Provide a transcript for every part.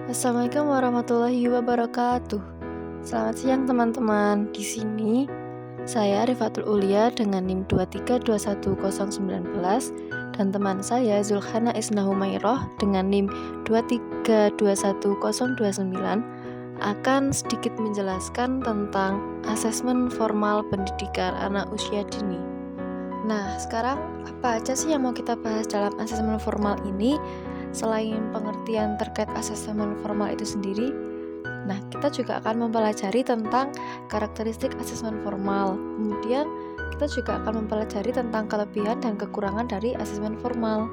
Assalamualaikum warahmatullahi wabarakatuh. Selamat siang teman-teman. Di sini saya Rifatul Ulia dengan NIM 2321019 dan teman saya Zulhana Isnahumairah dengan NIM 2321029 akan sedikit menjelaskan tentang asesmen formal pendidikan anak usia dini. Nah, sekarang apa aja sih yang mau kita bahas dalam asesmen formal ini? Selain pengertian terkait asesmen formal itu sendiri, nah kita juga akan mempelajari tentang karakteristik asesmen formal. Kemudian kita juga akan mempelajari tentang kelebihan dan kekurangan dari asesmen formal.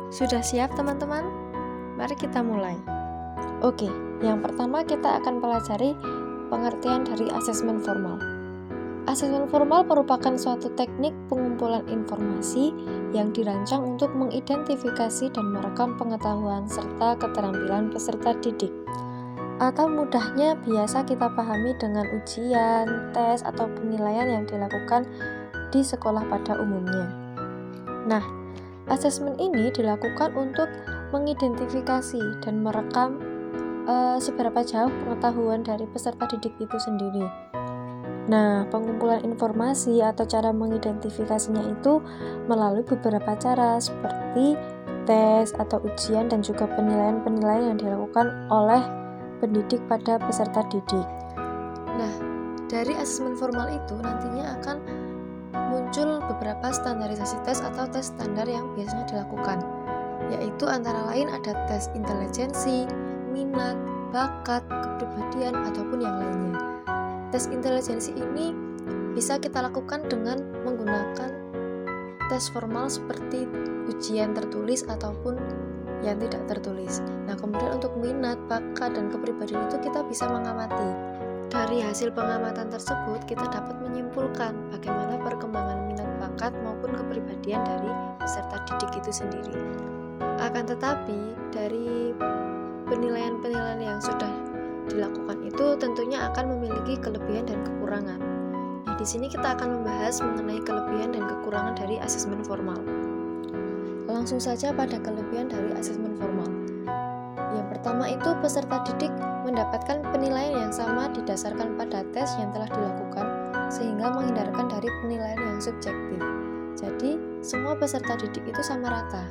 Sudah siap teman-teman? Mari kita mulai. Oke, yang pertama kita akan pelajari pengertian dari asesmen formal. Asesmen formal merupakan suatu teknik pengumpulan informasi yang dirancang untuk mengidentifikasi dan merekam pengetahuan serta keterampilan peserta didik. Atau mudahnya biasa kita pahami dengan ujian, tes, atau penilaian yang dilakukan di sekolah pada umumnya. Nah, asesmen ini dilakukan untuk mengidentifikasi dan merekam seberapa jauh pengetahuan dari peserta didik itu sendiri. Nah, pengumpulan informasi atau cara mengidentifikasinya itu melalui beberapa cara seperti tes atau ujian dan juga penilaian-penilaian yang dilakukan oleh pendidik pada peserta didik. Nah, dari asesmen formal itu nantinya akan muncul beberapa standarisasi tes atau tes standar yang biasanya dilakukan, yaitu antara lain ada tes intelijensi, minat, bakat, kepribadian, ataupun yang lainnya. Tes intelijensi ini bisa kita lakukan dengan menggunakan tes formal seperti ujian tertulis ataupun yang tidak tertulis. Nah, kemudian untuk minat, bakat, dan kepribadian itu kita bisa mengamati. Dari hasil pengamatan tersebut, kita dapat menyimpulkan bagaimana perkembangan minat, bakat, maupun kepribadian dari peserta didik itu sendiri. Akan tetapi, dari penilaian-penilaian yang sudah dilakukan itu tentunya akan memiliki kelebihan dan kekurangan. Nah, di sini kita akan membahas mengenai kelebihan dan kekurangan dari asesmen formal. Langsung saja pada kelebihan dari asesmen formal. Yang pertama itu peserta didik mendapatkan penilaian yang sama didasarkan pada tes yang telah dilakukan sehingga menghindarkan dari penilaian yang subjektif. Jadi, semua peserta didik itu sama rata.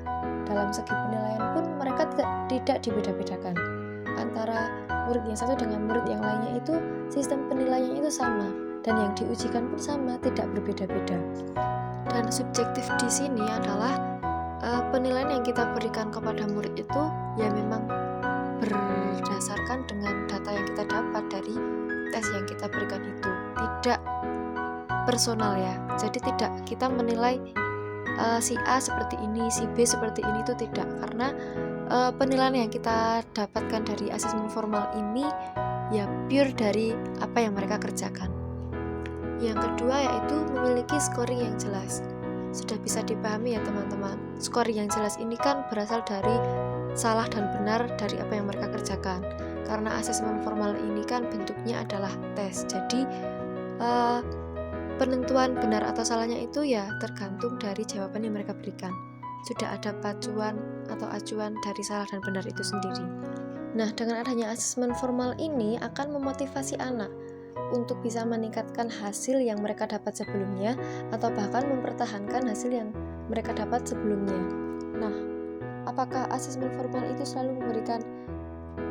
Dalam segi penilaian pun mereka tidak dibeda-bedakan. Antara murid yang satu dengan murid yang lainnya itu sistem penilaiannya itu sama dan yang diujikan pun sama, tidak berbeda-beda. Dan subjektif di sini adalah penilaian yang kita berikan kepada murid itu ya memang berdasarkan dengan data yang kita dapat dari tes yang kita berikan itu, tidak personal ya. Jadi tidak kita menilai si A seperti ini, si B seperti ini, itu tidak, karena penilaian yang kita dapatkan dari asesmen formal ini ya pure dari apa yang mereka kerjakan. Yang kedua yaitu memiliki scoring yang jelas. Sudah bisa dipahami ya teman-teman, scoring yang jelas ini kan berasal dari salah dan benar dari apa yang mereka kerjakan. Karena asesmen formal ini kan bentuknya adalah tes, jadi penentuan benar atau salahnya itu ya tergantung dari jawaban yang mereka berikan. Sudah ada pacuan atau acuan dari salah dan benar itu sendiri. Nah, dengan adanya asesmen formal ini akan memotivasi anak untuk bisa meningkatkan hasil yang mereka dapat sebelumnya atau bahkan mempertahankan hasil yang mereka dapat sebelumnya. Nah, apakah asesmen formal itu selalu memberikan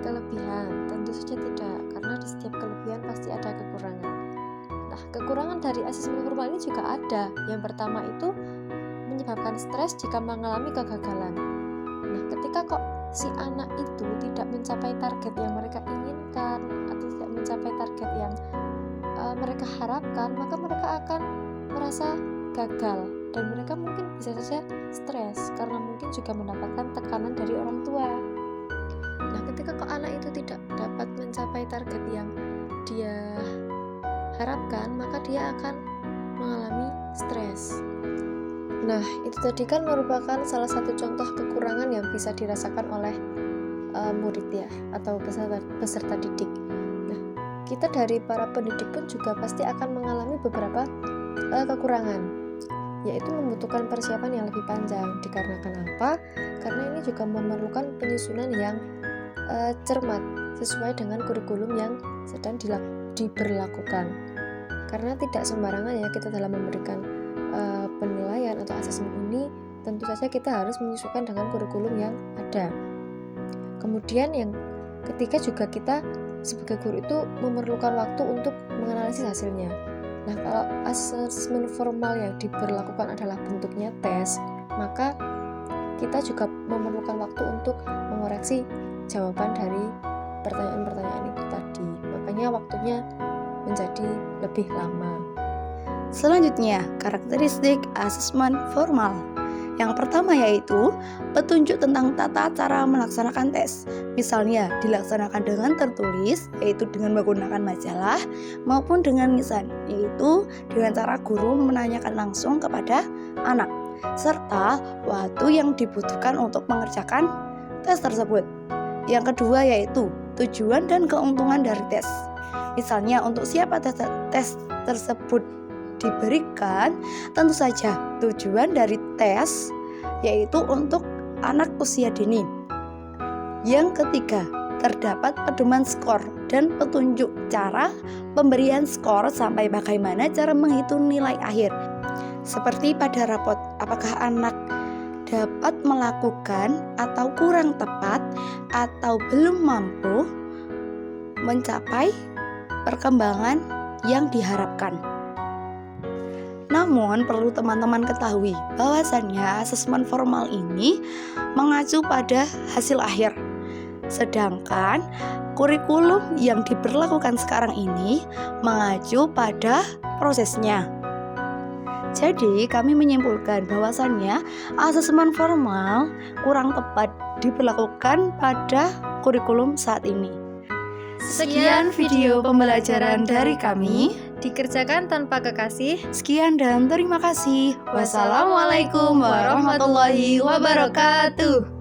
kelebihan? Tentu saja tidak, karena di setiap kelebihan pasti ada kekurangan. Nah, kekurangan dari asesmen formal ini juga ada. Yang pertama itu menyebabkan stres jika mengalami kegagalan. Nah, ketika kok si anak itu tidak mencapai target yang mereka inginkan atau tidak mencapai target yang mereka harapkan, maka mereka akan merasa gagal dan mereka mungkin bisa saja stres karena mungkin juga mendapatkan tekanan dari orang tua. Nah, ketika kok anak itu tidak dapat mencapai target yang dia harapkan, maka dia akan mengalami stres. Nah, itu tadi kan merupakan salah satu contoh kekurangan yang bisa dirasakan oleh murid ya, atau peserta didik. Nah, kita dari para pendidik pun juga pasti akan mengalami beberapa kekurangan, yaitu membutuhkan persiapan yang lebih panjang. Dikarenakan apa? Karena ini juga memerlukan penyusunan yang cermat sesuai dengan kurikulum yang sedang diberlakukan. Karena tidak sembarangan ya kita dalam memberikan penilaian atau asesmen ini, tentu saja kita harus menyesuaikan dengan kurikulum yang ada. Kemudian yang ketiga juga kita sebagai guru itu memerlukan waktu untuk menganalisis hasilnya. Nah, kalau asesmen formal yang diberlakukan adalah bentuknya tes, maka kita juga memerlukan waktu untuk mengoreksi jawaban dari pertanyaan-pertanyaan itu tadi. Makanya waktunya menjadi lebih lama. Selanjutnya, karakteristik asesmen formal. Yang pertama yaitu petunjuk tentang tata cara melaksanakan tes. Misalnya dilaksanakan dengan tertulis, yaitu dengan menggunakan majalah, maupun dengan lisan, yaitu dengan cara guru menanyakan langsung kepada anak, serta waktu yang dibutuhkan untuk mengerjakan tes tersebut. Yang kedua yaitu tujuan dan keuntungan dari tes. Misalnya untuk siapa tes tersebut diberikan, tentu saja tujuan dari tes yaitu untuk anak usia dini. Yang ketiga, terdapat pedoman skor dan petunjuk cara pemberian skor sampai bagaimana cara menghitung nilai akhir. Seperti pada rapot, apakah anak dapat melakukan atau kurang tepat atau belum mampu mencapai perkembangan yang diharapkan. Namun perlu teman-teman ketahui bahwasannya asesmen formal ini mengacu pada hasil akhir. Sedangkan kurikulum yang diberlakukan sekarang ini mengacu pada prosesnya. Jadi kami menyimpulkan bahwasannya asesmen formal kurang tepat diberlakukan pada kurikulum saat ini. Sekian video pembelajaran dari kami. Dikerjakan tanpa kekasih. Sekian dan terima kasih. Wassalamualaikum warahmatullahi wabarakatuh.